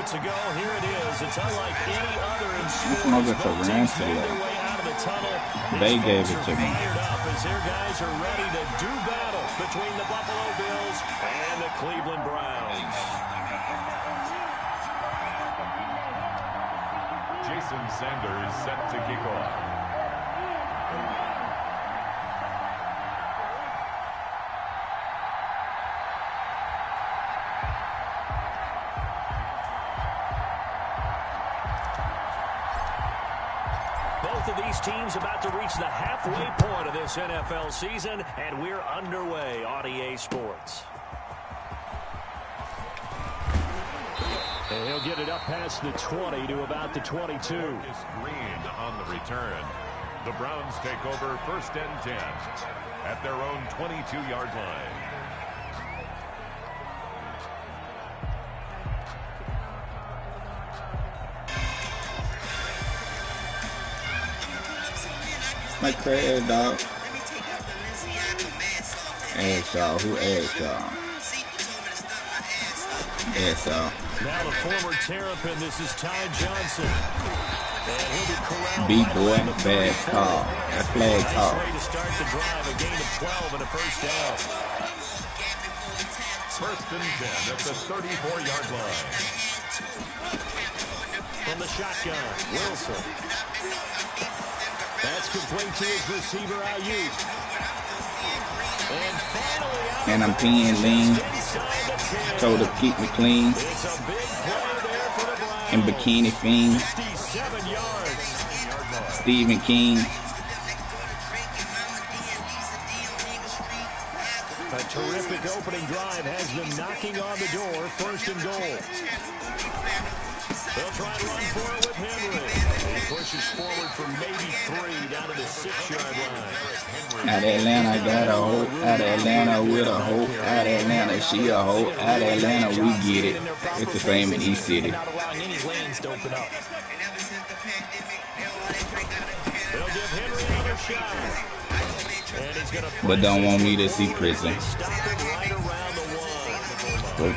moments ago. Here it is. It's unlike any other in sports. Both teams made their way out of the tunnel. They gave it to me. Fired up as their guys are ready to do battle between the Buffalo Bills and the Cleveland Browns. Jason Sanders set to kick off. Both of these teams about to reach the halfway point of this NFL season, and we're underway on EA Sports. And he'll get it up past the 20 to about the 22. Green on the return. The Browns take over 1st and 10 at their own 22-yard line. My crazy dog. Ask y'all. Who asked y'all? Ask y'all. Now the former Terrapin, this is Ty Johnson. And he'll be corralled B-boy, bad call. That flag call. Nice way to start the drive, a gain of 12 and a first down. 1st and 10 at the 34-yard line. From the shotgun, Wilson. That's complete to his receiver, Ayuk. And finally, And I'm peeing lean. Told her keep me clean. It's a big play there for the Browns. And Bikini Fiend. 57 yards. Stephen King. A terrific opening drive has them knocking on the door. 1st and goal. They'll try and run for it with Henry. He pushes forward for maybe 3 down to the 6-yard line. Out of Atlanta, got a hoe. Out of Atlanta, with a hoe. Out of Atlanta, she a hoe. Out of Atlanta, we get it. It's the same in East City. Not allowing any lanes to open up. They'll give Henry another shot. And he's gonna But don't want me to see prison. stop it right around the 1.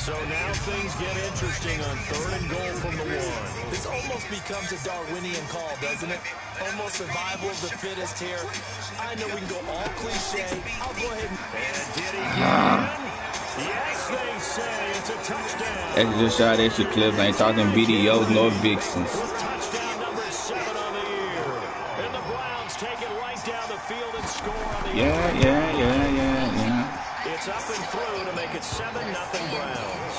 So now things get interesting on 3rd and goal from the 1. This almost becomes a Darwinian call, doesn't it? Almost survival of the fittest here. I know we can go all cliche. I'll go ahead And did he get in? Yes, they say it's a touchdown. Extra shot, extra clips. I ain't talking videos, nor vixens. With touchdown number 7 on the year. And the Browns take it right down the field and score on the Yeah. It's up and through to make it 7-0 Browns.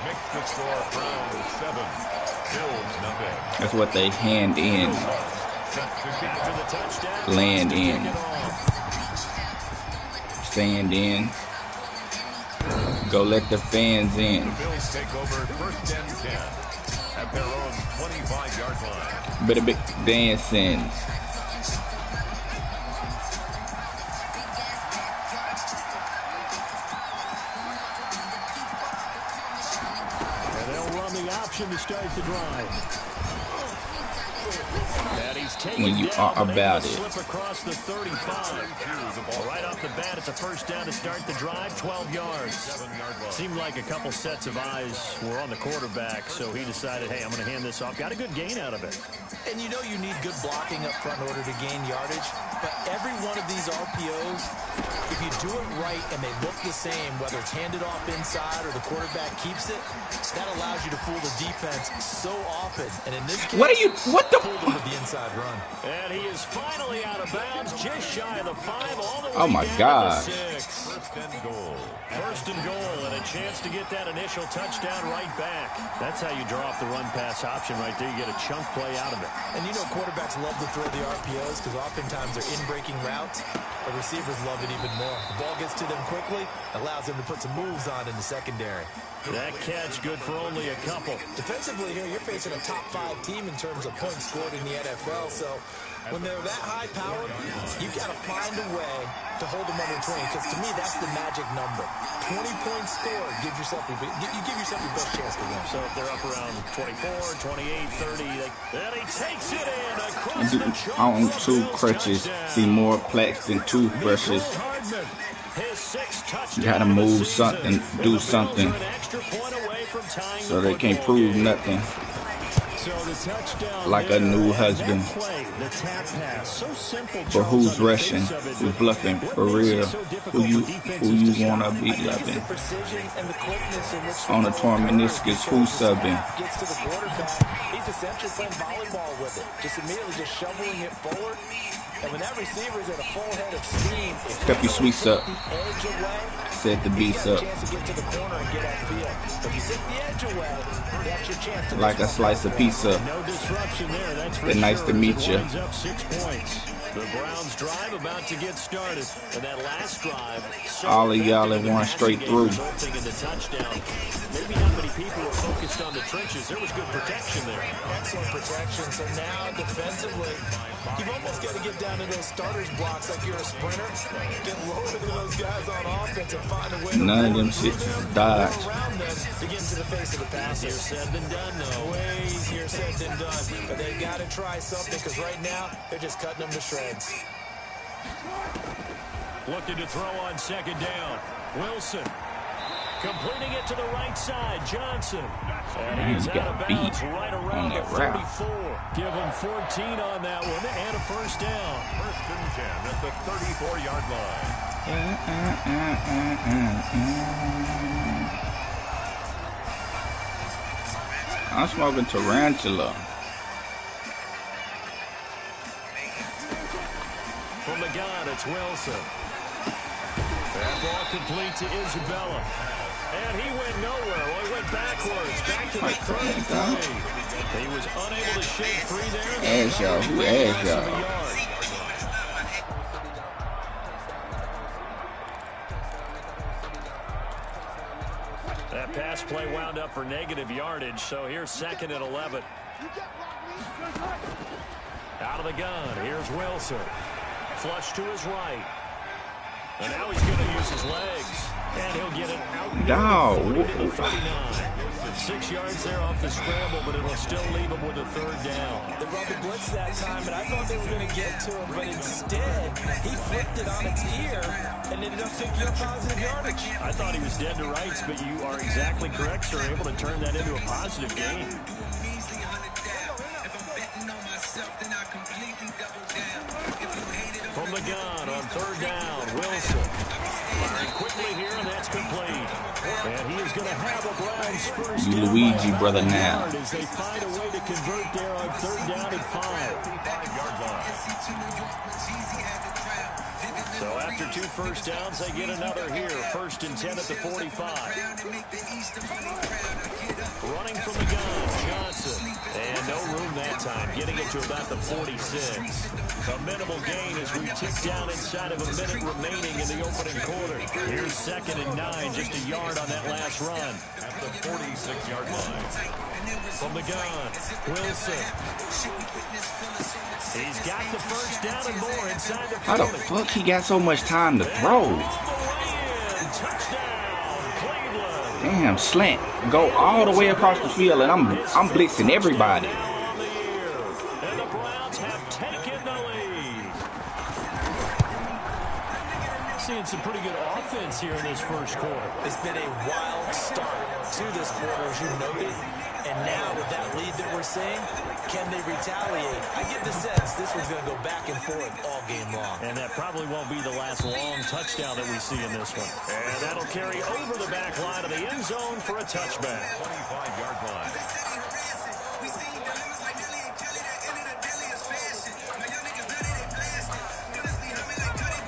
Makes the score Browns 7, Bills nothing. That's what they hand in. After the touchdown, Land in. kick it off. Stand in. Go let the fans in. The Bills take over 1st and 10 at their own 25-yard line. Better be dancing. And they'll run the option to start the drive. When you are about it. Slip across the 35. Right off the bat, it's a first down to start the drive, 12 yards. Seemed like a couple sets of eyes were on the quarterback, so he decided, hey, I'm going to hand this off. Got a good gain out of it. And you know you need good blocking up front in order to gain yardage. But every one of these RPOs, if you do it right and they look the same, whether it's handed off inside or the quarterback keeps it, that allows you to fool the defense so often. And in this case, what the? fool them with the inside run. And he is finally out of bounds, just shy of the 5, all the way Oh my down God. to the 6. 1st and goal. 1st and goal, and a chance to get that initial touchdown right back. That's how you draw off the run-pass option right there. You get a chunk play out of it. And you know quarterbacks love to throw the RPOs because oftentimes they're in-breaking routes. The receivers love it even more. The ball gets to them quickly, allows them to put some moves on in the secondary. That catch good for only a couple. Defensively here, you're facing a top 5 team in terms of points scored in the NFL. So when they're that high powered, you got to find a way to hold them under 20. Because to me, that's the magic number. 20 points scored, you give yourself your best chance to win. So if they're up around 24, 28, 30, then he takes it in across the chalk. On 2 crutches, see more plaques than toothbrushes. His 6th touchdown You gotta of the move season. something, do something. An extra point away from tying so they can't prove nothing. So the touchdown like a new husband. Play, the tap pass, so simple, but who's rushing? Who's bluffing? For real? Who you wanna be loving? On a torn meniscus, who's subbing? Gets to the quarterback. He's essentially playing volleyball with it. Just immediately just shoveling it forward. And when that receiver's at a full head of steam, Kept your sweets up. Set the beats up. Like a slice of pizza. No disruption there, that's for Nice sure. to meet you. Up 6 points. The Browns drive about to get started. And that last drive, all of y'all have won straight through. Resulting in the touchdown. Maybe not many people were focused on the trenches. There was good protection there. Excellent protection. So now defensively, you've almost got to get down to those starters blocks like you're a sprinter. Get lower than those guys on offense and find a way. None of them shits dodge. Around them to get into the face of the pass. Easier said than done, though. Way easier said than done. But they've got to try something because right now they're just cutting them to shreds. Looking to throw on second down. Wilson. Completing it to the right side, Johnson. And he's out of bounds right around the 34. Give him 14 on that one and a first down. First and 10 at the 34-yard line. I'm smoking tarantula. From the gun, it's Wilson. That ball complete to Isabella. And he went nowhere. Well, he went backwards. Back to the 33. He was unable to shake free there. Ass y'all. Who ass y'all? That pass play wound up for negative yardage. So here's second and 11. Out of the gun. Here's Wilson. Flush to his right. And now he's going to use his legs. And he'll get it out near the 49. 6 yards there off the scramble, but it'll still leave him with a third down. They brought the blitz that time, and I thought they were going to get to him, but instead, he flipped it on its ear and ended up picking up positive yardage. I thought he was dead to rights, but you are exactly correct, sir. Able to turn that into a positive gain. From the gun on third down, Wilson. Firing quickly here, and that's complete. And he is going to have a Browns first You down Luigi, brother, now. as they find a way to convert there on third down and 5. 5-yard line. So after 2 first downs, they get another here. First and 10 at the 45. Running from the gun, Johnson. And no room that time, getting it to about the 46. A minimal gain as we tick down inside of a minute remaining in the opening quarter. Here's second and 9, just a yard on that last run. At the 46-yard line. From the gun, Wilson. He's got the first down and more inside the 40. How the fuck he got so much time to throw? Touchdown, Cleveland. Damn, slant. Go all the way across the field, and I'm blitzing everybody. And the Browns have taken the lead. Seeing some pretty good offense here in this first quarter. It's been a wild start to this quarter, as you noted. And now with that lead that we're seeing, can they retaliate? I get the sense this one's going to go back and forth all game long. And that probably won't be the last long touchdown that we see in this one. And that'll carry over the back line of the end zone for a touchback. 25-yard line.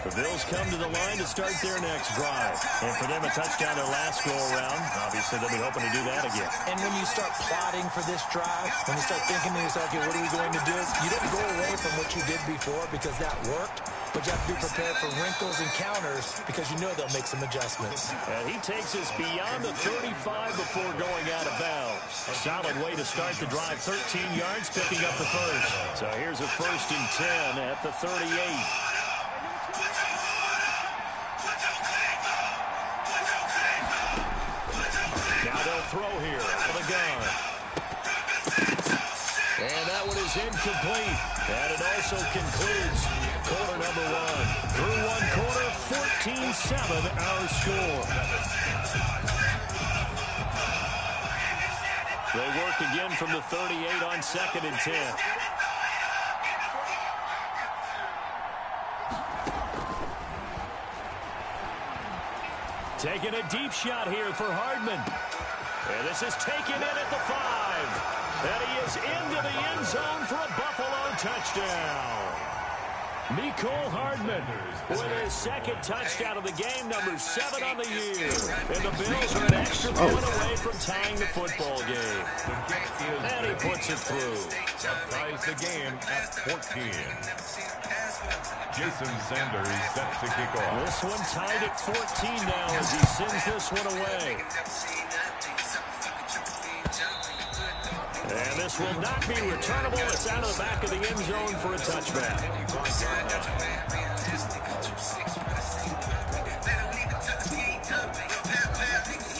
The Bills come to the line to start their next drive. And for them, a touchdown their last go-around. Obviously, they'll be hoping to do that again. And when you start plotting for this drive, when you start thinking to yourself, okay, what are we going to do? You don't go away from what you did before because that worked, but you have to be prepared for wrinkles and counters because you know they'll make some adjustments. And he takes us beyond the 35 before going out of bounds. A solid way to start the drive. 13 yards, picking up the first. So here's a first and 10 at the 38. Now they'll throw here out of the gun. And that one is incomplete. And it also concludes quarter number 1. Through one quarter, 14-7 our score. They work again from the 38 on 2nd and 10. Taking a deep shot here for Hardman. And this is taken in at the 5. And he is into the end zone for a Buffalo touchdown. Mecole Hardman with his 2nd touchdown of the game, number 7 on the year. And the Bills are an extra point away from tying the football game. And he puts it through. That ties the game at 14. Jason Sanders set to kick off. This one tied at 14 now as he sends this one away. And this will not be returnable. It's out of the back of the end zone for a touchback.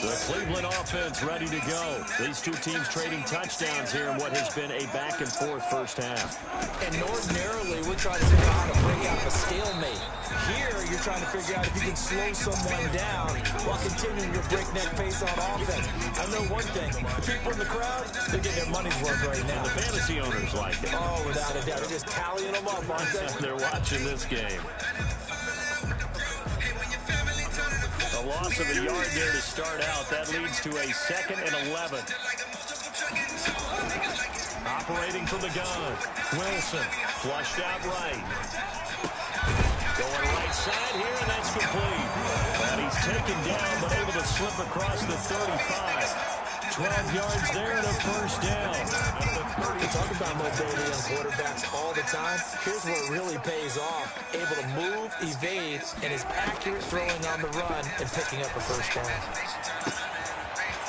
The Cleveland offense ready to go. These two teams trading touchdowns here in what has been a back-and-forth first half. And ordinarily, we're trying to figure out how to break out of a stalemate. Here, you're trying to figure out if you can slow someone down while continuing your breakneck pace on offense. I know one thing. The people in the crowd, they're getting their money's worth right now. The fantasy owners like it. Oh, without a doubt. They're just tallying them up, aren't they? They're watching this game. A loss of a yard there to start out. That leads to a 2nd and 11. Operating from the gun. Wilson flushed out right. Going right side here, and that's complete. And he's taken down, but able to slip across the 35. 12 yards there and a first down. We talk about mobility on quarterbacks all the time. Here's where it really pays off. Able to move, evade, and is accurate throwing on the run and picking up a first down.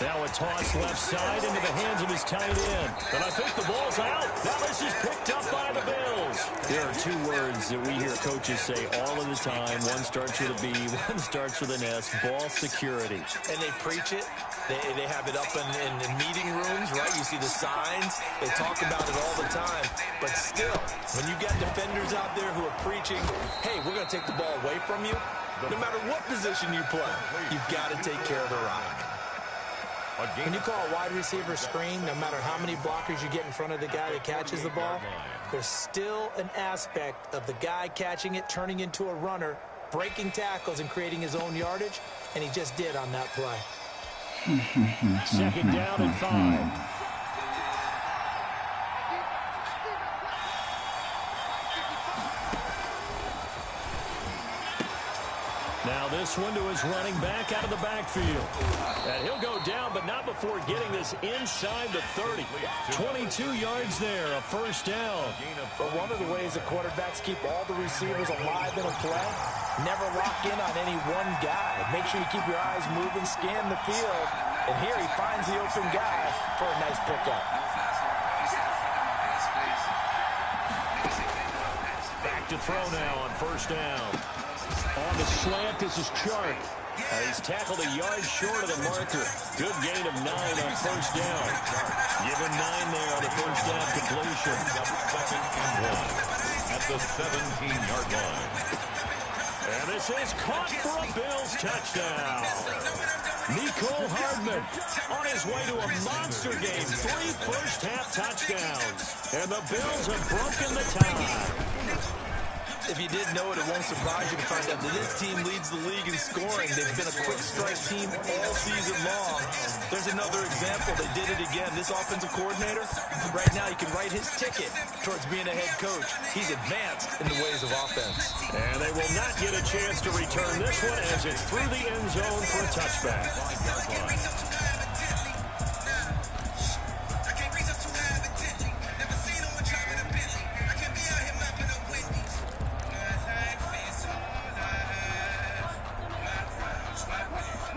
Now a toss left side into the hands of his tight end. And I think the ball's out. Now this is picked up by the Bills. There are 2 words that we hear coaches say all of the time. One starts with a B, one starts with an S. Ball security. And they preach it. They have it up in meeting rooms, right? You see the signs. They talk about it all the time. But still, when you got defenders out there who are preaching, hey, we're going to take the ball away from you, no matter what position you play, you've got to take care of the rock. When you call a wide receiver screen, no matter how many blockers you get in front of the guy that catches the ball, there's still an aspect of the guy catching it, turning into a runner, breaking tackles and creating his own yardage, and he just did on that play. 2nd down and 5. Now this one to his running back out of the backfield. And he'll go down, but not before getting this inside the 30. 22 yards there, a first down. But one of the ways the quarterbacks keep all the receivers alive in a play, never lock in on any one guy. Make sure you keep your eyes moving, scan the field. And here he finds the open guy for a nice pickup. Back to throw now on first down. On the slant, this is Chark. He's tackled a yard short of the marker. Good gain of 9 on first down. Give him 9 there on the first down completion. 2nd and 1 at the 17-yard line. And this is caught for a Bills touchdown. Mecole Hardman on his way to a monster game. 3 first-half touchdowns. And the Bills have broken the tie. If you didn't know it, it won't surprise you to find out that this team leads the league in scoring. They've been a quick strike team all season long. There's another example. They did it again. This offensive coordinator, right now he can write his ticket towards being a head coach. He's advanced in the ways of offense. And they will not get a chance to return this one as it's through the end zone for a touchback.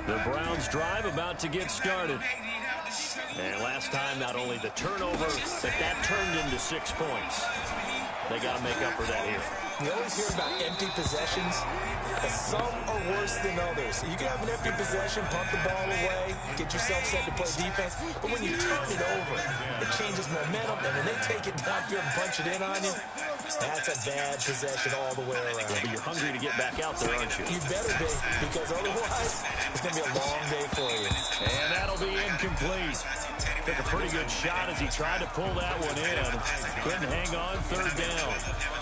The Browns drive about to get started. And last time, not only the turnover, but that turned into 6 points. They got to make up for that here. You always hear about empty possessions, but some are worse than others. You can have an empty possession, punt the ball away, get yourself set to play defense, but when you turn it over, it changes momentum, and when they take it downfield and punch it in on you, That's a bad possession all the way around. Yeah, but you're hungry to get back out there, aren't you? You better be, because otherwise it's going to be a long day for you. And that'll be incomplete. Took a pretty good shot as he tried to pull that one in. Couldn't hang on, third down.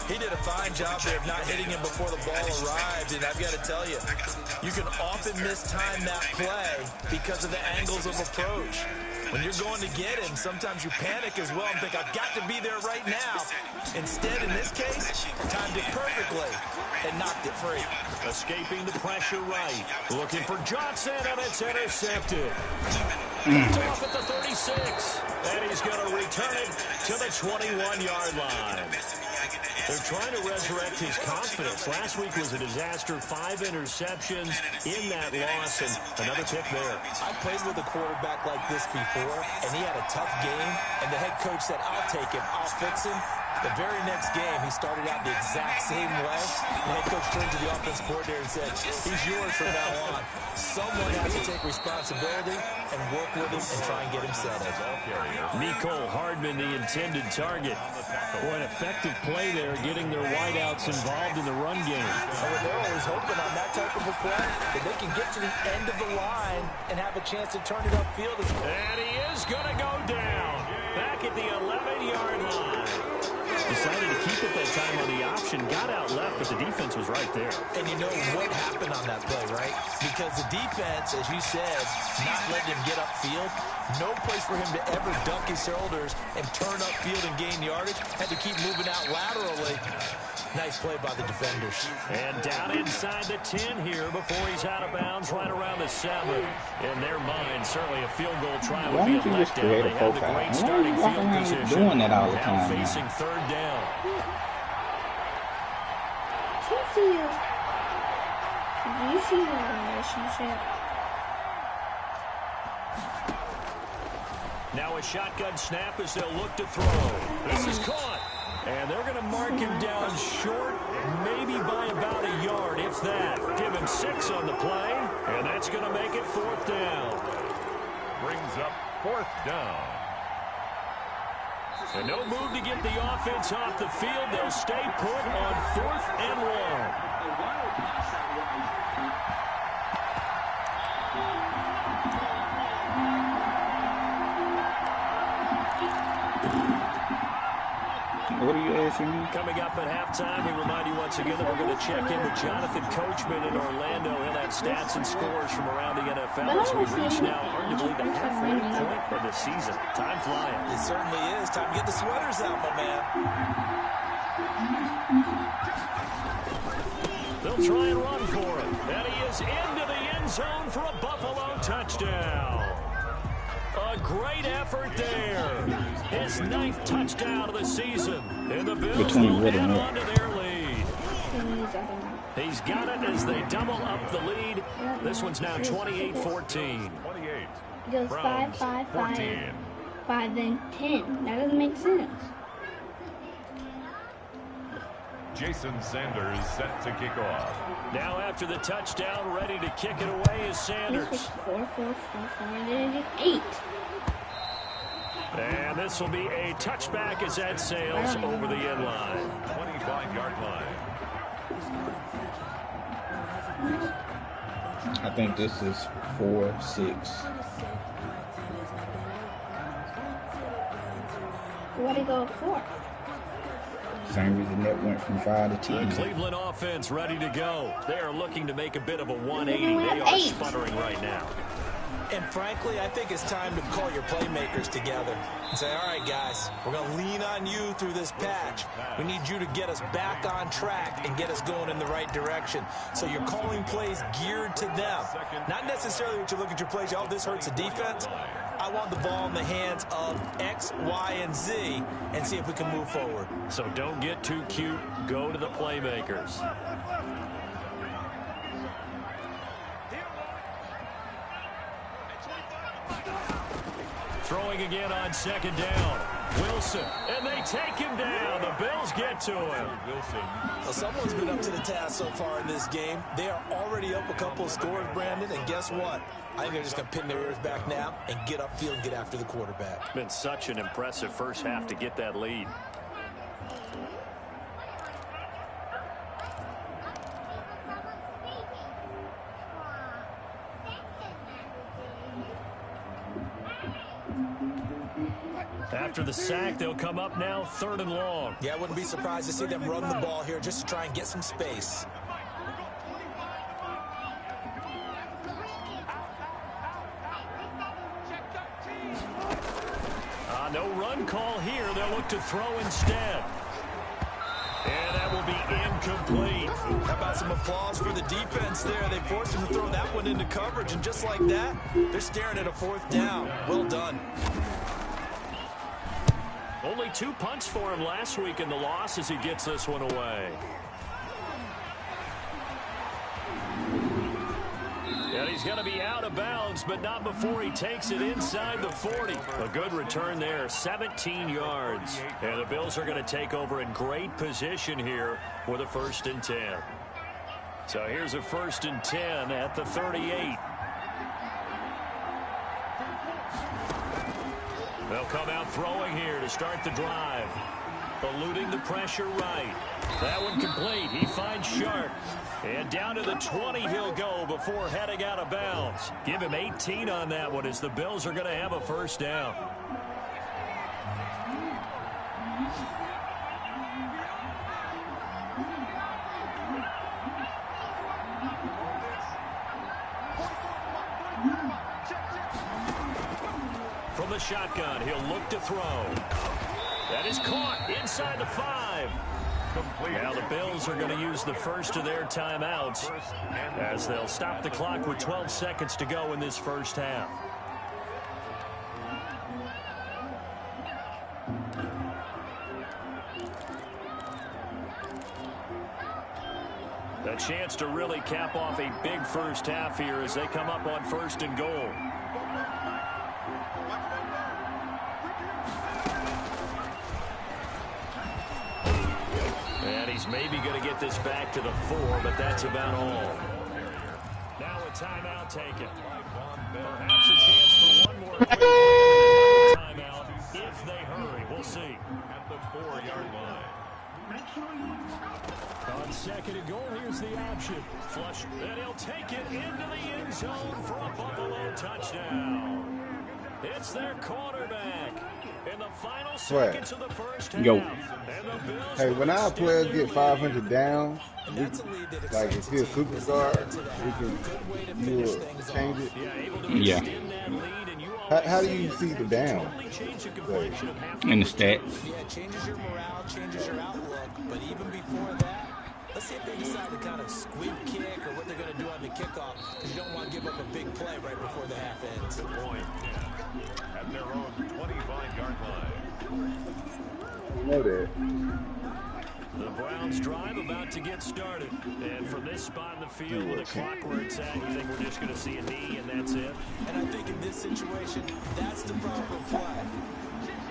He did a fine job there of not hitting him before the ball arrived, and I've got to tell you, you can often mistime that play because of the angles of approach. When you're going to get him, sometimes you panic as well and think, I've got to be there right now. Instead, in this case, timed it perfectly and knocked it free. Escaping the pressure right. Looking for Johnson, and it's intercepted. It's off at the 36, and he's going to return it to the 21-yard line. They're trying to resurrect his confidence. Last week was a disaster. 5 interceptions in that loss, and another pick there. I played with a quarterback like this before, and he had a tough game, and the head coach said, I'll take him, I'll fix him. The very next game, he started out the exact same way. The head coach turned to the offense coordinator and said, he's yours from now on. Someone has to take responsibility and work with him and try and get him settled. Nicole Hardman, the intended target. Boy, an effective play there, getting their wideouts involved in the run game. They're always hoping on that type of a play that they can get to the end of the line and have a chance to turn it upfield. And he is going to go down back at the 11-yard line. Decided to keep it that time on the option. Got out left, but the defense was right there. And you know what happened on that play, right? Because the defense, as you said, not letting him get upfield. No place for him to ever dunk his shoulders and turn upfield and gain yardage. Had to keep moving out laterally. Nice play by the defenders. And down inside the 10 here before he's out of bounds, right around the 7. In their mind, certainly a field goal try would be a letdown. They have the great starting field position. Doing that all the Now time. facing third down. Do you see the relationship? Now a shotgun snap as they'll look to throw. This is caught. And they're going to mark him down short, maybe by about a yard, if that. Give him 6 on the play, and that's going to make it 4th down. Brings up 4th down. And no move to get the offense off the field. They'll stay put on 4th and 1. What are you asking me? Coming up at halftime, we remind you once again that we're going to check in with Jonathan Coachman in Orlando. He'll have stats and scores from around the NFL as we reach now arguably the halfway point of the season. Time flying. It certainly is. Time to get the sweaters out, my man. They'll try and run for it. And he is into the end zone for a Buffalo touchdown. A great effort there. His 9th touchdown of the season. And the Bills will add on to their lead. He's got it as they double up the lead. This one's now 28-14. It goes 5, 5, 5, 5, then 10. That doesn't make sense. Jason Sanders set to kick off. Now after the touchdown, ready to kick it away is Sanders. 4, 4, 4, 4, and then it is 8. And this will be a touchback as that sails over the end line. 25-yard line. I think this is 4-6. What did it go for? Same reason that went from 5 to 10. The Cleveland offense ready to go. They are looking to make a bit of a 180. They are sputtering right now. And frankly, I think it's time to call your playmakers together and say, all right, guys, we're going to lean on you through this patch. We need you to get us back on track and get us going in the right direction. So you're calling plays geared to them. Not necessarily what you look at your plays, oh, this hurts the defense. I want the ball in the hands of X, Y, and Z and see if we can move forward. So don't get too cute. Go to the playmakers. Throwing again on 2nd down. Wilson, and they take him down. The Bills get to him. Well, someone's been up to the task so far in this game. They are already up a couple of scores, Brandon, and guess what? I think they're just going to pin their ears back now and get upfield and get after the quarterback. Been such an impressive first half to get that lead. After the sack, they'll come up now 3rd and long. Yeah, I wouldn't be surprised to see them run the ball here just to try and get some space. No run call here. They'll look to throw instead. And that will be incomplete. How about some applause for the defense there? They forced him to throw that one into coverage, and just like that, they're staring at a 4th down. Well done. Only 2 punts for him last week in the loss as he gets this one away. And he's going to be out of bounds, but not before he takes it inside the 40. A good return there, 17 yards. And the Bills are going to take over in great position here for the 1st and 10. So here's a 1st and 10 at the 38. They'll come out throwing here to start the drive. Eluding the pressure right. That one complete. He finds Shark. And down to the 20 he'll go before heading out of bounds. Give him 18 on that one as the Bills are going to have a 1st down. From the shotgun, he'll look to throw. That is caught inside the 5. Now the Bills are going to use the first of their timeouts as they'll stop the clock with 12 seconds to go in this 1st half. A chance to really cap off a big 1st half here as they come up on 1st and goal. And he's maybe going to get this back to the 4, but that's about all. Now a timeout taken. Perhaps a chance for one more quick timeout if they hurry. We'll see. At the 4-yard line. On 2nd and goal, here's the option. Flush, and he'll take it into the end zone for a Buffalo touchdown. It's their quarterback. In the final seconds of the 1st half. Yo. Hey, when our players get 500 down, like if he's a superstar, we can change it. Yeah. How do you see the down? In the stats. Yeah, it changes your morale, changes your outlook. But even before that, let's see if they decide to kind of squib kick or what they're going to do on the kickoff, because you don't want to give up a big play right before the half ends. Good point. At their own 25-yard line. You know that. The Browns drive about to get started. And from this spot in the field with the clock where it's at, you think we're just going to see a knee and that's it? And I think in this situation, that's the proper play.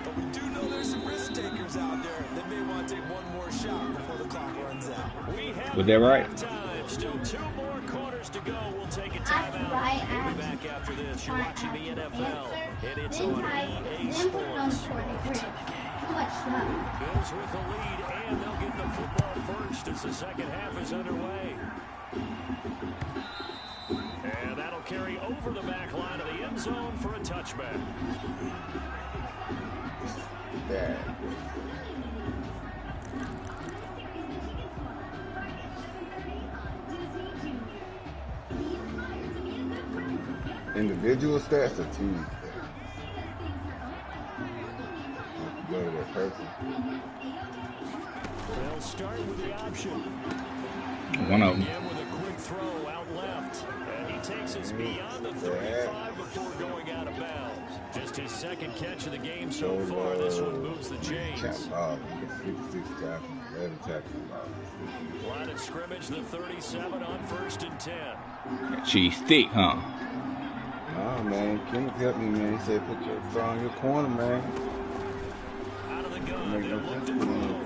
But we do know there's some risk takers out there that may want to take one more shot before the clock runs out. Was that right? Time. Still 2 more quarters to go. We'll take a timeout. We'll be back after this. You're watching the NFL, and it's on EA Sports. Bills with the lead, and they'll get the football first as the 2nd half is underway. And that'll carry over the back line of the end zone for a touchback. Yeah. Individual stats or team stats? Go to that person. They'll start with the option. One of them. Again with a quick throw out left. And he takes us beyond the 35 before going out of bounds. Just his 2nd catch of the game so far. This one moves the chains. 56 tackles, 11 tackles. Line of scrimmage, the 37 on 1st and 10. She's thick, huh? Nah, man. Kenneth helped me, man. He said put your throw on your corner, man. Out of the gun, they'll look to throw.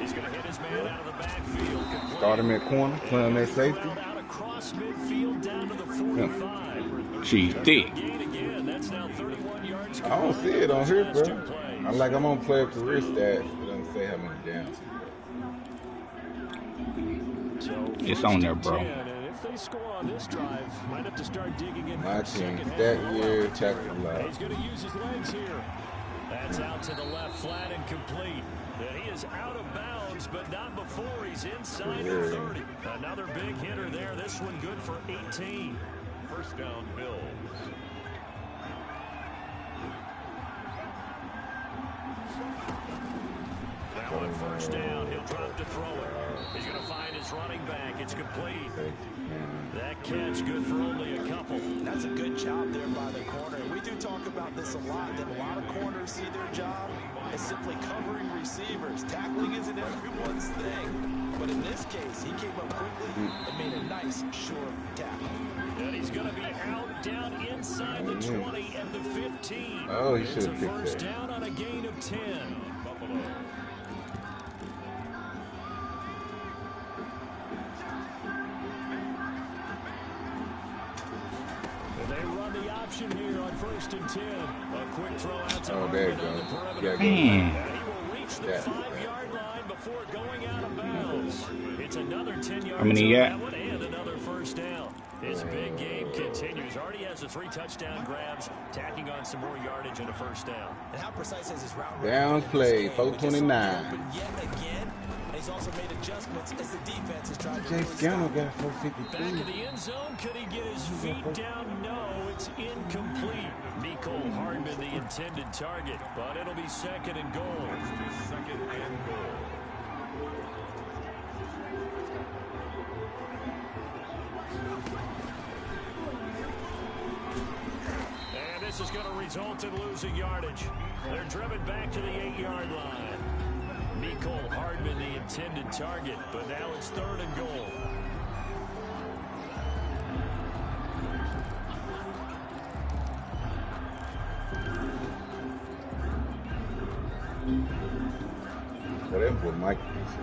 He's going to hit his man out of the backfield. Start him at corner, play on that safety. Out across midfield down to the 45. She's thick. Again. That's now 31 yards. I don't see it on here, bro. I'm on player career stats. It doesn't say how many downs. It's on there, bro. If if they score on this drive, might have to start digging in My the second team half. that year tackled a lot. He's going to use his legs here. That's out to the left, flat and complete. And he is out of bounds, but not before he's inside the 30. Another big hitter there. This one good for 18. First down, Bills. Now on first down, he'll drop to throw it. He's going to find his running back. It's complete. That catch good for only a couple. That's a good job there by the corner. We do talk about this a lot, that a lot of corners see their job as simply covering receivers. Tackling isn't everyone's thing. But in this case, he came up quickly and made a nice, short tackle. And he's going to be out down inside the 20 and the 15. Oh, he should have picked first that. down on a gain of 10. Buffalo. They run the option here on 1st and 10. A quick throw out to there you Harmon on the go. perimeter. Yeah, And he will reach the 5-yard line before going out of bounds. It's another 10 yards How many on yet? that one and another first down. His big game continues. Already has the 3 touchdown grabs, tacking on some more yardage and a first down. And how precise has his route Down play, 429. Yet again, and he's also made adjustments as the defense has tried to Jay really Scanner stop. got Back 453. in the end zone, could he get his feet down? No, it's incomplete. Nicole Hardman, the intended target, but it'll be 2nd and goal. Second and goal. And this is going to result in losing yardage. They're driven back to the 8-yard line. Nicole Hardman, the intended target, but now it's 3rd and goal. But that boy Mike is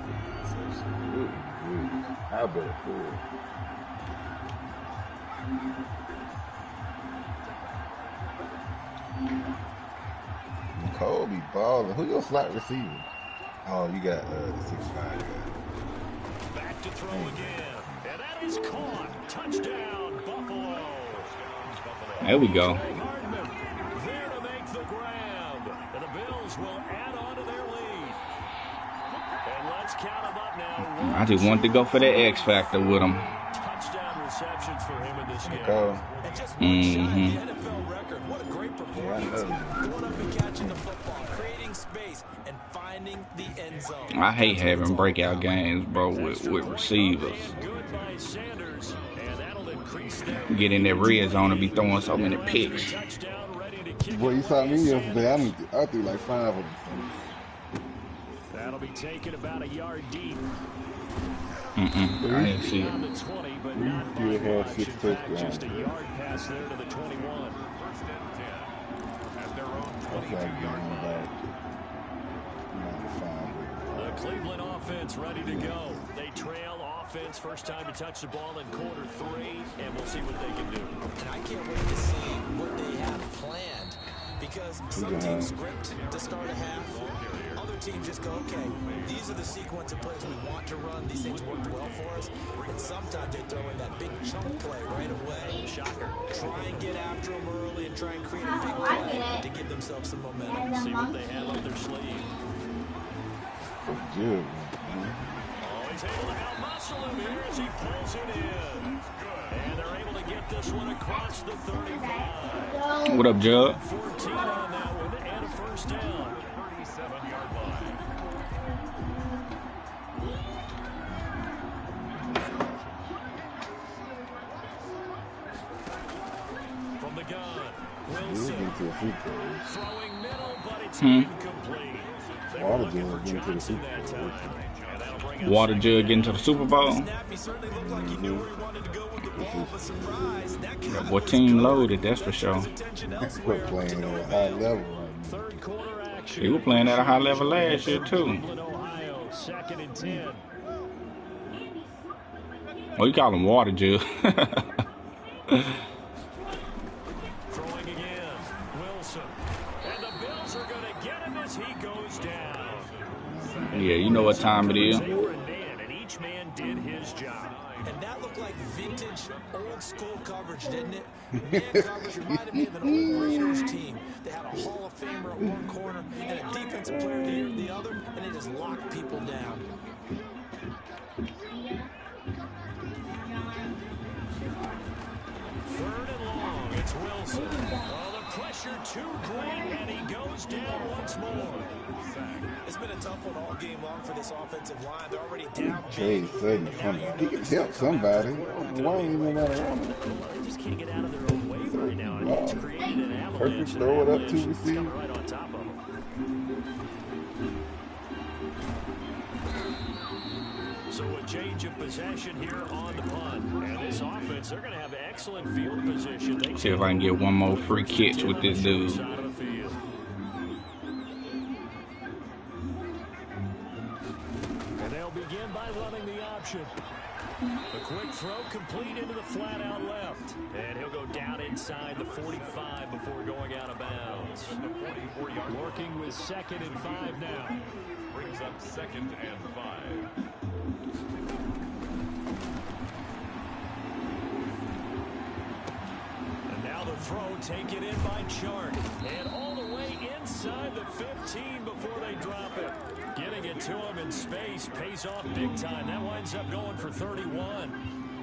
good. How better fool. Nicole be balling. Who your slot receiver? Oh, you got the 6'5" guy. Back to throw again. And that is caught. Touchdown, Buffalo. There we go. Hardman there to make the grab. And the Bills will add on to their lead. And let's count them up now. I just wanted to go for that X factor with him. Touchdown receptions for him in this game. Nicole. And just one shot at the NFL record. What a great performance. Yeah, Going up and catching the football, creating space, and finding the end zone. I hate having breakout games, bro, with receivers. Good by Sanders. And that'll increase their Get in that red zone and be throwing so many picks. touchdown ready to kick. Boy, you saw me yesterday. I threw like 5 of them. That'll be taken about a yard deep. I didn't see it. On the 20, but not by You had much. 6 In fact, touchdowns. just a yard pass there to the 21. First and 10. At their own That's like 22-yard going line. back 95. The Cleveland offense ready to go. They trail offense, first time to touch the ball in quarter 3, and we'll see what they can do. And I can't wait to see what they have planned. Because some teams script to start a half. Other teams just go, okay, these are the sequence of plays we want to run. These things worked well for us. And sometimes they throw in that big chunk play right away. Shocker. Try and get after them early and try and create a big play to give themselves some momentum. See what they have up their sleeve. Good. Oh, he's able to out-muscle him here as he pulls it in. And they're able to get this one across the 35. What up, Jug? 14 on that one and a first down. 37-yard line. From the gun, Wilson throwing middle, but it's incomplete. They were Water looking for Jug into the Johnson Super that Bowl. time. And that'll bring up Water Jug getting to the Super Bowl. Snap, he certainly looked like he knew where he wanted to go with the ball, but surprise, that That boy team loaded, that's for sure. We're playing at a high level. third quarter action. He was playing at a high level last year, too. Cleveland, Ohio, 2nd and 10. Oh, you call him Water Jug. Throwing again, Wilson. And the Bills are going to get him as he goes down. Yeah, you know what time it is. They were in man, and each man did his job. And that looked like vintage, old-school coverage, didn't it? Man coverage reminded me of an old Raiders team. They had a Hall of Famer at one corner and a Defensive Player of the Year at the other, and they just locked people down. Third and long, it's Wilson. Oh, the pressure too great, and he goes down once more. It's been a tough one all game long for this offensive line. They're already down Trey big. Sutton, he can help somebody. Why ain't nobody around him? They just can't get out of their own way right now. And it's created an avalanche. Perfect throw it up to It's receive. coming right on top of them. So a change of possession here on the punt. And this offense, they're going to have excellent field position. They See if I can get one more free catch with this dude. side of the field. And they'll begin by running the option. The quick throw complete into the flat out left. And he'll go down inside the 45 before going out of bounds. Working with 2nd and 5 now. Brings up 2nd and 5. And now the throw taken in by Chark. And all the way inside the 15 before they drop it. Getting it to him in space pays off big time. That winds up going for 31.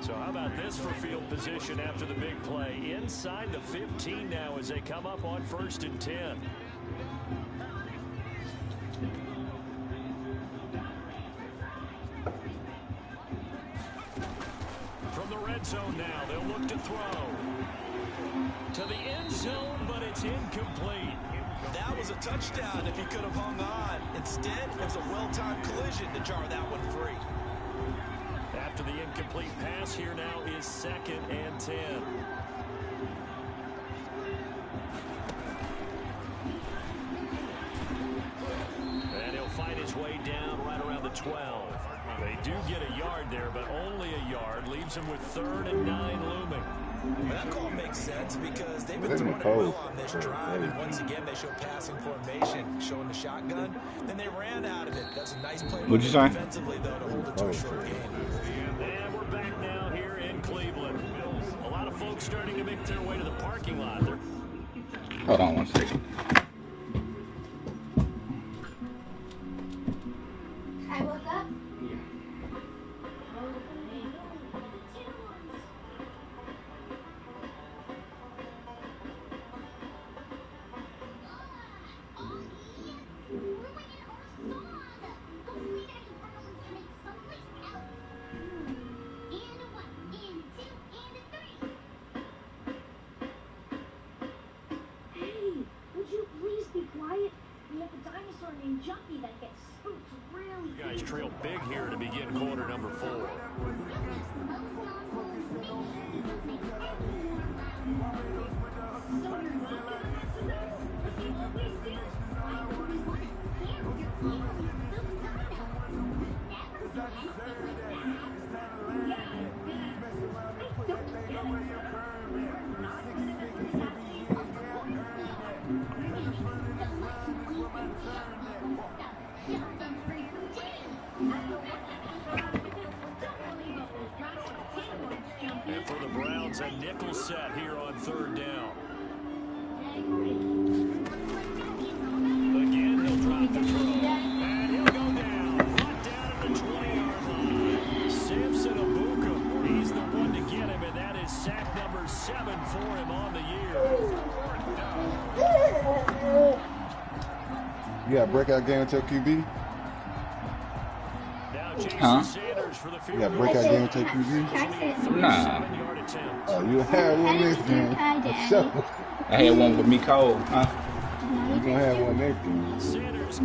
So how about this for field position after the big play? Inside the 15 now as they come up on 1st and 10. From the red zone now, they'll look to throw. To the end zone, but it's incomplete. That was a touchdown if he could have hung on. Instead, it was a well-timed collision to jar that one free. After the incomplete pass, here now is 2nd and 10. And he'll find his way down right around the 12. They do get a yard there, but only a yard. Leaves him with 3rd and 9 looming. Well, that call makes sense because they've been throwing it well on this drive, and once again they show passing formation, showing the shotgun. Then they ran out of it. That's a nice play. What'd you say? Defensively, though, to hold it to a short game. And we're back now here in Cleveland. A lot of folks starting to make their way to the parking lot. Hold on one second. I woke up. Junkie that gets spooked really You guys trail big here to begin quarter number 4. And for the Browns, a nickel set here on 3rd down. Again, he'll drop the throw. And he'll go down. Brought down at the 20-yard line. Samson Abuka, he's the one to get him, and that is sack number 7 for him on the year. You got a breakout game with your QB? Now Jason Sanders for the field. You got a breakout game with your QB? Nah. Oh, you had one next game. For sure. I had one with me cold, huh? You gonna have one next game. Sanders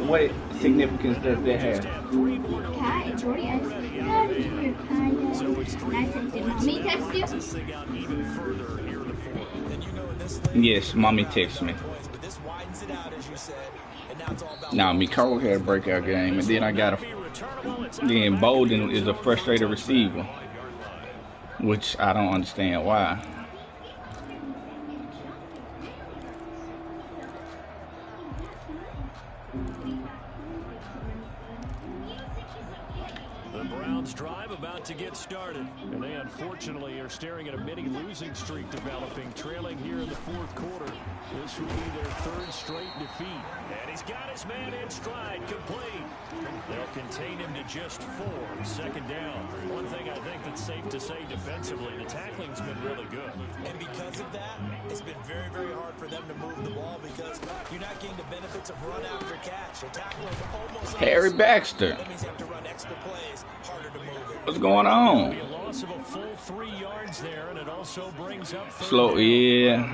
What significance does that have? Kai, Jordy, I Mommy text you? Yes, mommy texted me. Now, Miko had a breakout game, and then I got then Bolden is a frustrated receiver, which I don't understand why. The Browns drive about to get started, and they unfortunately are staring at a mini losing streak developing, trailing here in the fourth quarter. This will be their third straight defeat. And he's got his man in stride, complete. They'll contain him to just 4. Second down. One thing I think that's safe to say defensively, the tackling's been really good. And because of that, it's been very, very hard for them to move the ball because you're not getting the benefits of run after catch. The tackling almost Harry Baxter. That means you have to run extra plays, harder to move it. What's going on? A loss of a full 3 yards there, and it also brings up Slow, yeah.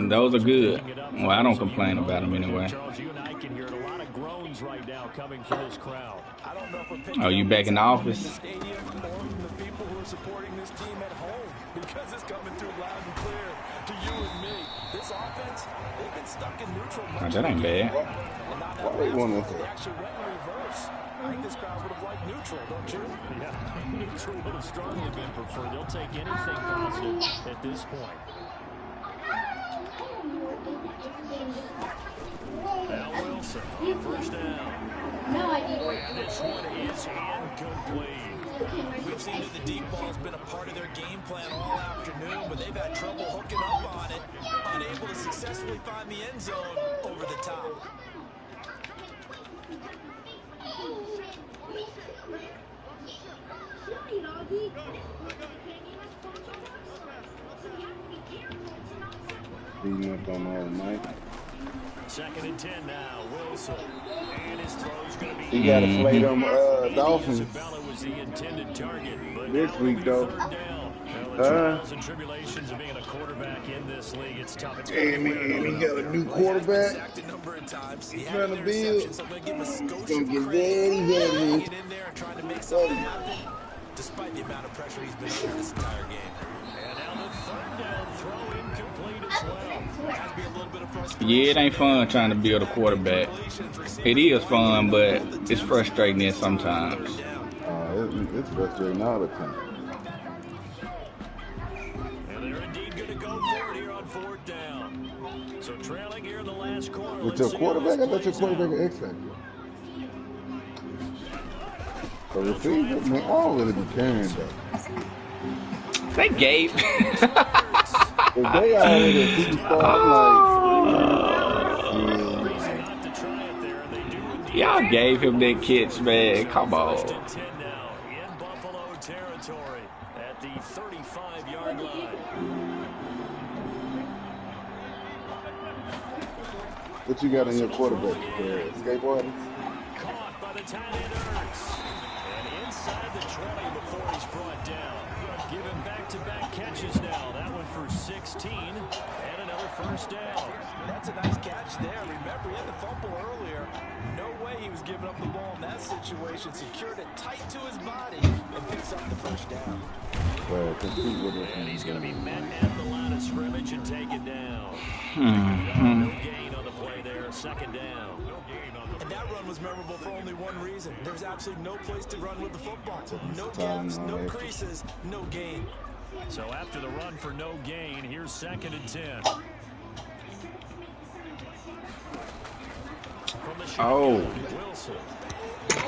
Those are good. Well, I don't complain about them anyway. Charles, you and I can hear a lot of groans right now coming from this crowd. I don't know if we're picking Oh, you back in the office? the stadium or from the people who are supporting this team at home because it's coming through loud and clear to you and me. This offense, they've been stuck in neutral. Oh, that ain't bad. Why they want They actually went in reverse. I think this crowd would have liked neutral, don't you? Yeah, neutral would have strongly been preferred. They'll take anything positive at this point. Now Wilson on first down. No idea. And this one is incomplete. We've seen that the deep ball has been a part of their game plan all afternoon, but they've had trouble hooking up on it, unable to successfully find the end zone over the top. beating up on all night. 2nd and 10 now. Wilson. And his throw's going to be. He got to play them Dolphins Isabella was the intended target, but this week, though. Well, the trials and tribulations of being a quarterback in this league, it's tough. It's And he got a new quarterback. Sacked a number of times. He Trying had to build. interceptions, so I'm going to give him a He's skosh going to of get credit. very, very Hanging in there and trying to make something happen, despite the amount of pressure he's been under this entire game. And now the 3rd down throw incomplete as well. Has to be a little bit of frustration. Yeah, it ain't fun trying to build a quarterback. It is fun, but it's frustrating sometimes. It's frustrating all the time. And they're indeed going to go for it here on 4th down. So trailing here in the last quarter. With your quarterback, I thought your quarterback an X Factor. The receiver, man, all of it be carrying though. They gave. If they already a superstar, I'm like, Y'all gave him that catch, man. Come on. 1st and 10 now in Buffalo territory at the 35-yard line. what you got in your quarterback? Skateboarding? Caught by the tight end Ertz. And inside the 20 before he's brought down. Give him back-to-back catches now. That one for 16 and another 1st down. That's a nice catch there. Remember, he had the fumble earlier. No way he was giving up the ball in that situation. Secured it tight to his body and picks up the 1st down. Well, compete with it. And he's going to be met at the line of scrimmage and taken down. No gain on the play there. 2nd down. And that run was memorable for only one reason. There was absolutely no place to run with the football. No gaps, no creases, no gain. So after the run for no gain, here's 2nd and 10. From the shotgun, Wilson.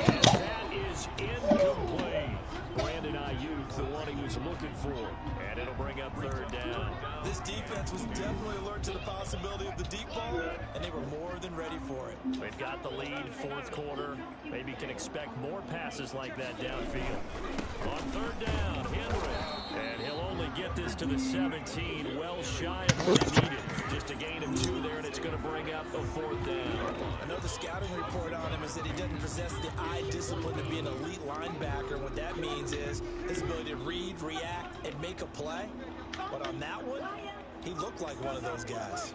And that is incomplete. Brandon Ayuk, the one he was looking for. And it'll bring up 3rd down. This defense was definitely alert to the possibility of the deep ball, and they were more than ready for it. They've got the lead, 4th quarter. Maybe can expect more passes like that downfield. On 3rd down, Henry. And he'll only get this to the 17, well shy of what he needed. Just a gain of 2 there, and it's going to bring up a 4th down. I know the scouting report on him is that he doesn't possess the eye discipline to be an elite linebacker. What that means is his ability to read, react, and make a play. But on that one, he looked like one of those guys.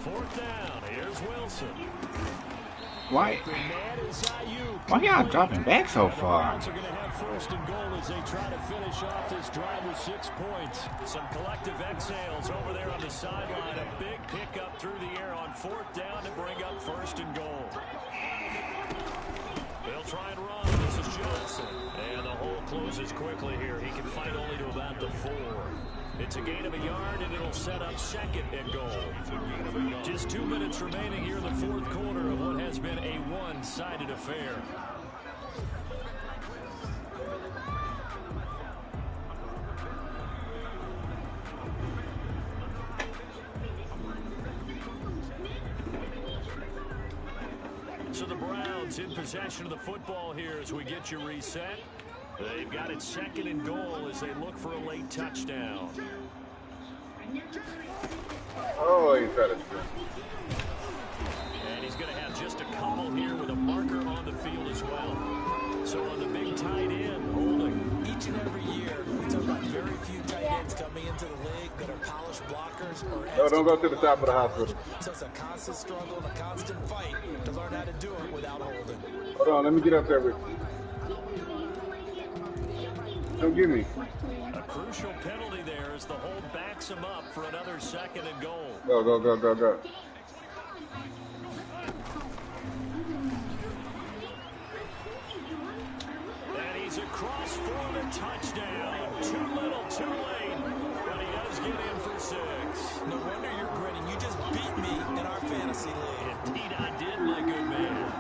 4th down, here's Wilson. Why y'all dropping back so far? Browns are going to have 1st and goal as they try to finish off this drive with 6 points. Some collective exhales over there on the sideline. A big pickup through the air on 4th down to bring up 1st and goal. They'll try and run. This is Johnson. And the hole closes quickly here. He can fight only to about the 4. It's a gain of a yard, and it'll set up second and goal. Just 2 minutes remaining here in the fourth quarter of what has been a one-sided affair. So the Browns in possession of the football here as we get you reset. They've got it second and goal as they look for a late touchdown. Oh, he tried to. And he's going to have just a couple here with a marker on the field as well. So on the big tight end, holding. Each and every year, we talk about very few tight ends coming into the league that are polished blockers. No, don't go to the top of the hospital. So it's a constant struggle and a constant fight to learn how to do it without holding. Hold on, let me get up there with you. Don't give me. A crucial penalty there as the hold backs him up for another second and goal. Go, go, go, go, go. And he's across for the touchdown. Too little, too late. But he does get in for 6. No wonder you're grinning. You just beat me in our fantasy league. Indeed I did, my good man.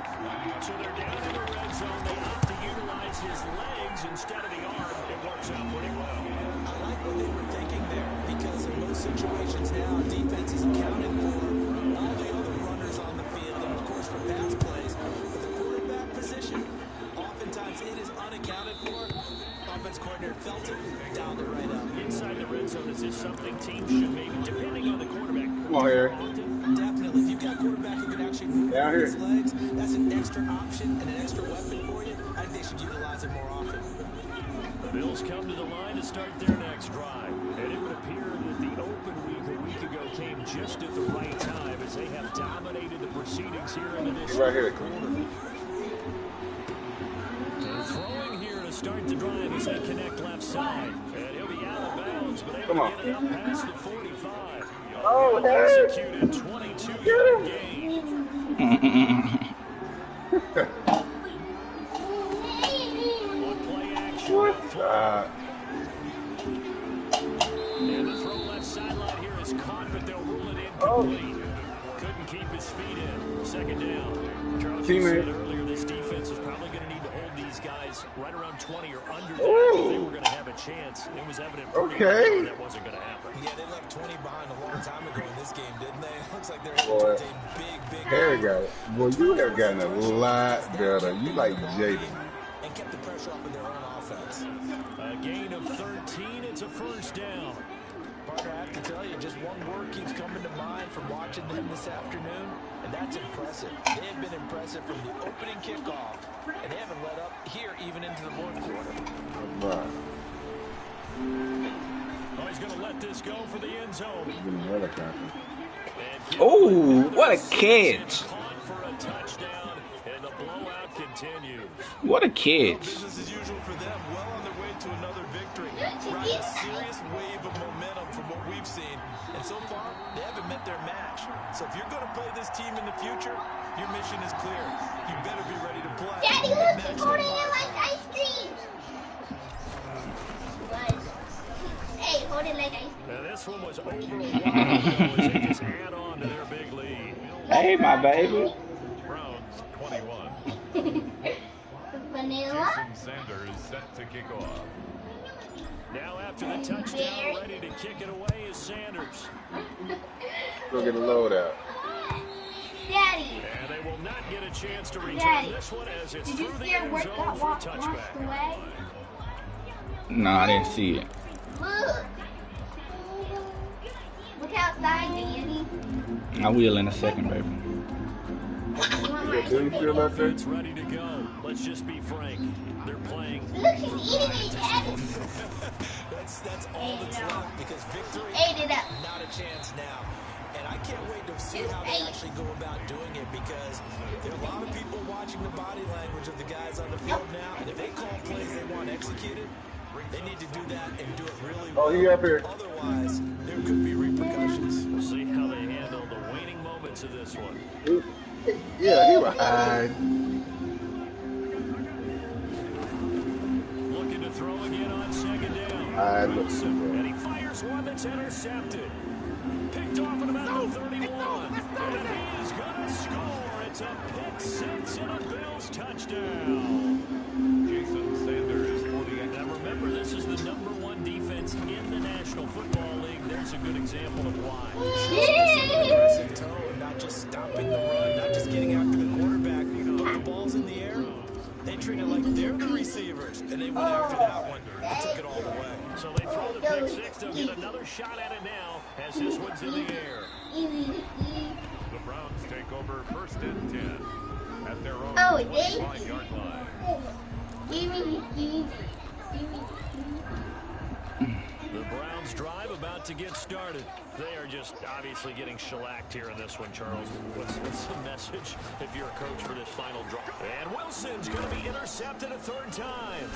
So they're down in the red zone. They opt to utilize his legs instead of the arm. It works out pretty well. I like what they were thinking there because in most situations now, defense is accounting for all the other runners on the field and, of course, for pass plays. But the quarterback position, oftentimes it is unaccounted for. Offense coordinator felt it, dialed it right up. Inside the red zone, is this something teams should maybe, depending on the quarterback? Come on, Harry. Definitely. If you've got a quarterback who can actually move Down here. his legs, that's an extra option and an extra weapon for you. I think they should utilize it more often. The Bills come to the line to start their next drive. And it would appear that the open week a week ago came just at the right time as they have dominated the proceedings here into this Right here. quarter. Throwing here to start the drive as they connect left side. And he'll be out of bounds, but able to get it up past the 45. Oh, Harry. Executed 22-yard gain. One play action. What? And the throw left sideline here is caught, but they'll rule it incomplete. Couldn't keep his feet in. Second down. Charles said earlier this defense is probably going to need to hold these guys right around 20 or under that if they were going to have a chance. It was evident pretty early that wasn't going to happen. Yeah, they left 20 behind a long time ago in this game, didn't they? It looks like they're headed towards a big Harry got it. Boy, you have gotten a lot better. You like Jaden. and kept the pressure off of their own offense. A gain of 13. It's a first down. Partner, I have to tell you, just one word keeps coming to mind from watching them this afternoon, and that's impressive. They have been impressive from the opening kickoff, and they haven't let up here even into the fourth quarter. Right. Oh, he's going to let this go for the end zone. Oh, what a catch. Caught for a touchdown, and the blowout continues. What a catch. Business as usual for them, well on their way to another victory. Riding a serious wave of momentum from what we've seen. And so far, they haven't met their match. So if you're going to play this team in the future, your mission is clear. You better be ready to play. Daddy, look, he's holding it like ice cream. Hey, hold it like ice cream. Now this one was over a while as they just add on to their big lead. Hey, my baby. Browns 21. Vanilla. Jason Sanders set to kick off. Now after the touchdown, ready to kick it away is Sanders. Go get a load out. Daddy. And they will not get a chance to return Daddy. this one as it's Did you through the see our end work zone got for a washed touchback. away? No, I didn't see it. Look. Look outside, Daddy. I will in a second, baby. You want my Do you feel out there? It's ready to go. Let's just be frank. They're playing. Look, he's eating it, Daddy. That's all that's left because victory, Ate it up. not a chance now. And I can't wait to see how they actually go about doing it because there are a lot of people watching the body language of the guys on the field now. And if they call plays they want executed, they need to do that and do it really well. Oh, he up here. Otherwise, there could be repercussions. We'll see how they handle the waning moments of this one. Yeah, he was high. Looking to throw again on second down. I look Wilson, and he fires one that's intercepted. Picked off at about the 31. And he's going to score. It's a pick six and a Bills touchdown. Jason Sanders for the Now remember, this is the #1 defense in the National Football League. There's a good example of why. Aggressive tone, not just stopping the run, not just getting after the quarterback. But the ball's in the air. They treat it like they're the receivers, and they went after that one and took it all the way. So they throw the pick six. They'll get another shot at it now as this one's in the air. The Browns take over 1st and 10 at their own Oh, 25-yard line. The Browns drive about to get started. They are just obviously getting shellacked here in this one, Charles. What's the message if you're a coach for this final drive? And Wilson's going to be intercepted a third time.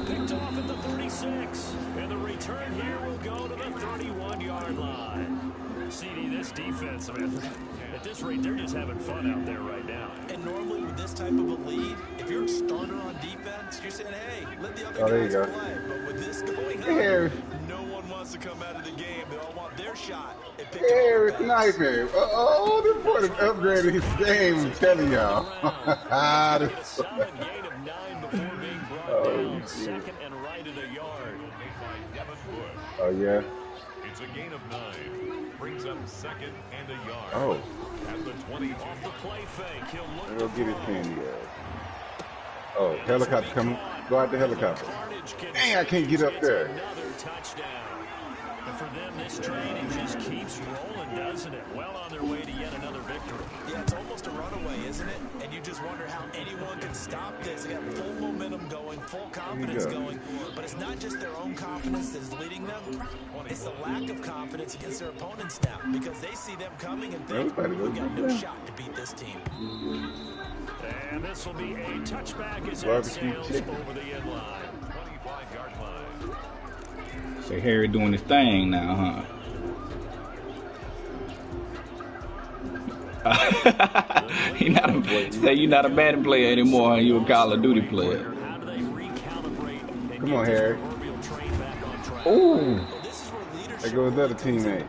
Picked off at the 36. And the return here will go to the 31-yard line. CD, this defense, I mean, at this rate, they're just having fun out there right now. And normally with this type of a lead, if you're a starter on defense, you're saying, hey, let the other there you guys go. play. But with this going Here. on, no one wants to come out of the game. They all want their shot at picking Here, up it's nightmare. Oh, this boy is upgrading his game, I'm telling y'all. Get a solid gain of 9 before being brought down. Second and right at a yard. Oh, yeah. It's a gain of 9. Brings up 2nd and a yard. Oh. At the 20. Off the play fake, he'll look Go get his candy out. Oh, helicopter coming. Go out the helicopter. Dang, I can't get up there. Another touchdown. And for them, this train, it just keeps rolling, doesn't it? Well on their way to yet another victory. Yeah, it's almost a runaway, isn't it? And you just wonder how anyone can stop this. They got full momentum going, full confidence going. But it's not just their own confidence that's leading them. It's the lack of confidence against their opponents now because they see them coming and think, we got no shot to beat this team. And this will be a touchback as it sails over the end line. 25-yard line. Say Harry doing his thing now, huh? You're not a Madden player anymore, huh? You're a Call of Duty player. Come on, Harry. Ooh. There goes the other teammate.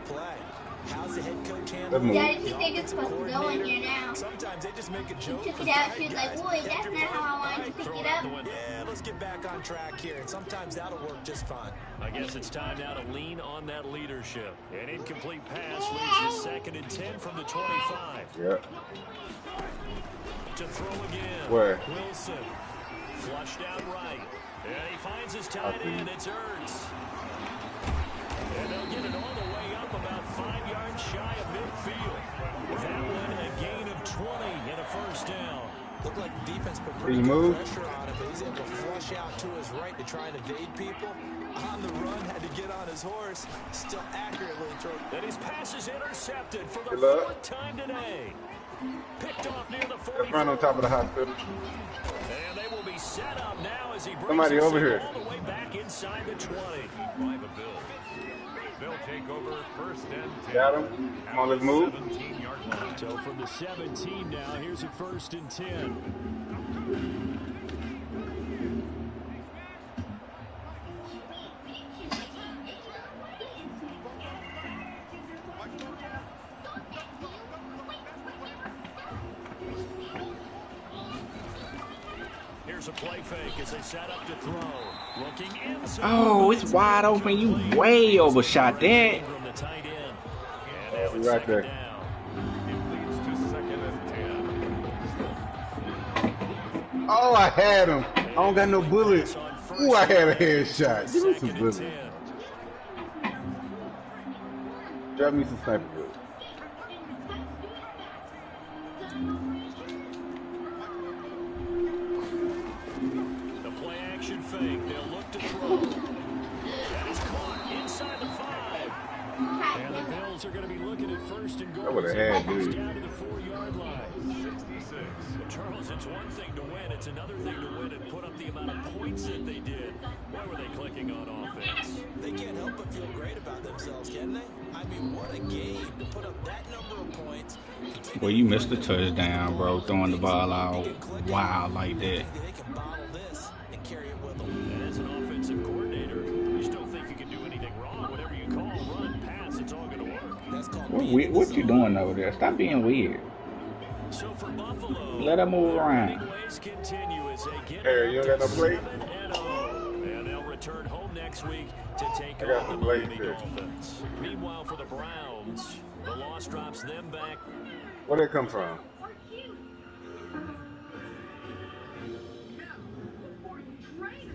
Let's move. Daddy, you think it's supposed to go in here now? Sometimes they just make a joke. She took it out. She was like, boy, that's not how I wanted to pick it up. Yeah, let's get back on track here. And sometimes that'll work just fine. I guess it's time now to lean on that leadership. An incomplete pass leads to 2nd and 10 from the 25. Yep. To throw again. Where? Wilson. Flushed out right. And he finds his tight end. It's Ertz. And they'll get it all the way up about 5 yards shy of midfield. That one a gain of 20 and a first down. Looked like the defense put pretty good pressure on him, but he's able to flush out to his right to try and evade people. On the run, had to get on his horse, still accurately throw. And his pass is intercepted for the Good luck. 4th time today. Picked off near the 40. Right on top of the hospital. And they will be set up now as he brings Somebody over here. all the way back inside the 20. By the Bills. They'll take over 1st and 10. Got him. Come on, let's move. 17-yard line. So from the 17 now, here's a 1st and 10. Here's a play fake as they set up to throw. Looking inside. Oh, it's wide open. You way overshot that. From the tight end. And now it's Right 2nd there. down. It leads to 2nd and 10. Oh, I had him. I don't got no bullets. Ooh, I had a headshot. Give me some bullets. Drop me some sniper bullets. The play action fake. They'll look to throw. That is caught inside the 5. And the Bills are going to be looking at 1st and goal. I would've had, Goes dude. down to the 4-yard line. 66. But Charles, it's one thing to win. It's another thing to win and put up the amount of points that they did. Why were they clicking on offense? They can't help but feel great about themselves, can they? I mean, what a game to put up that number of points. Well, you missed the touchdown, bro. Throwing the ball out wild like that. They can bottle this and carry it with them. And as an offensive coordinator, you still What you doing over there? Stop being weird. So for Buffalo, Let her move around. Hey, you don't got no plate? And they'll return home next week to take I got on the some plates Miami here. Dolphins. Meanwhile, for the Browns, the loss drops them back. Where'd they come from?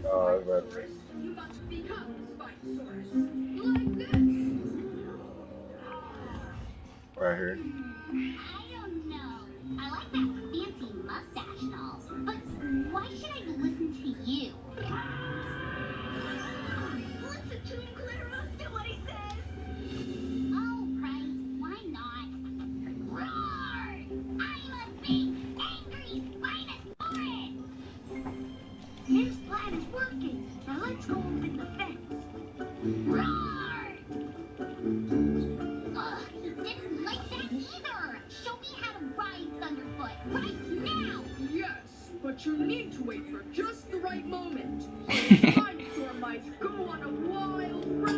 Oh, that's about it. You must become the spice source. Like this. Right here. I don't know. I like that fancy mustache and all, but why should I listen to you? Listen to him, Clara. Do what he says. Oh, right. Why not? Roar! I'm a big, angry, Spinosaurus! His plan is working. Now let's go over the fence. Roar! Ugh, he didn't like that either. Show me how to ride Thunderfoot right now. Yes, but you need to wait for just the right moment. So the dinosaur might go on a wild